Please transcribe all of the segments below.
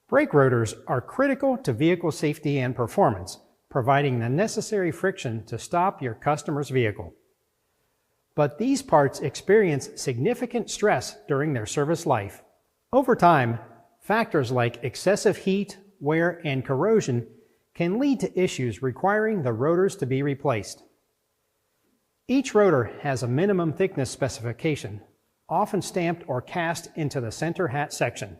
Brake rotors are critical to vehicle safety and performance, providing the necessary friction to stop your customer's vehicle. But these parts experience significant stress during their service life. Over time, factors like excessive heat, wear, and corrosion can lead to issues requiring the rotors to be replaced. Each rotor has a minimum thickness specification, often stamped or cast into the center hat section.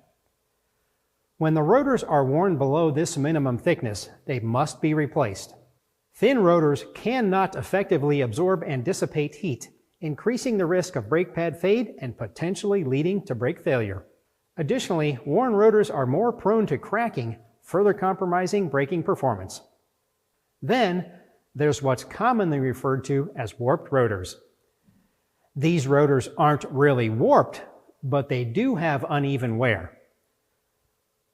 When the rotors are worn below this minimum thickness, they must be replaced. Thin rotors cannot effectively absorb and dissipate heat, increasing the risk of brake pad fade and potentially leading to brake failure. Additionally, worn rotors are more prone to cracking, further compromising braking performance. Then, there's what's commonly referred to as warped rotors. These rotors aren't really warped, but they do have uneven wear.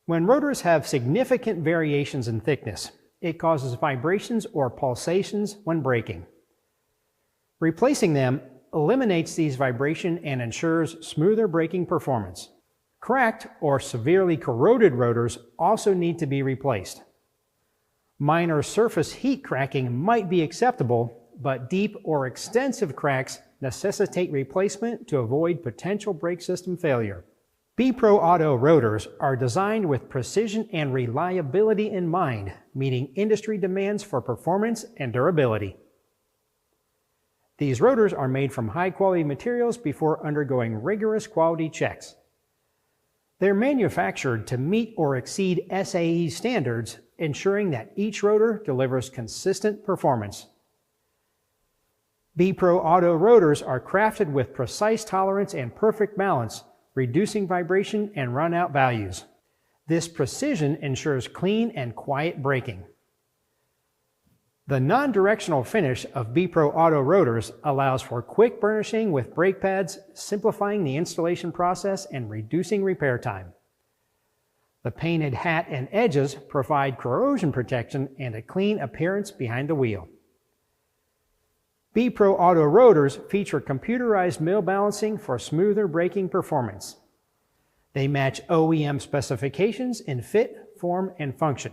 When rotors have significant variations in thickness, it causes vibrations or pulsations when braking. Replacing them eliminates these vibrations and ensures smoother braking performance. Cracked or severely corroded rotors also need to be replaced. Minor surface heat cracking might be acceptable, but deep or extensive cracks necessitate replacement to avoid potential brake system failure. bproauto rotors are designed with precision and reliability in mind, meeting industry demands for performance and durability. These rotors are made from high-quality materials before undergoing rigorous quality checks. They're manufactured to meet or exceed SAE standards, ensuring that each rotor delivers consistent performance. bproauto rotors are crafted with precise tolerance and perfect balance, reducing vibration and run-out values. This precision ensures clean and quiet braking. The non-directional finish of bproauto rotors allows for quick burnishing with brake pads, simplifying the installation process and reducing repair time. The painted hat and edges provide corrosion protection and a clean appearance behind the wheel. bproauto rotors feature computerized mill balancing for smoother braking performance. They match OEM specifications in fit, form, and function.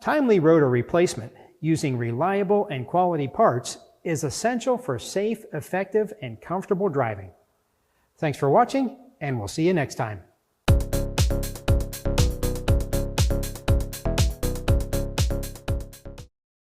Timely rotor replacement using reliable and quality parts is essential for safe, effective, and comfortable driving. Thanks for watching, and we'll see you next time.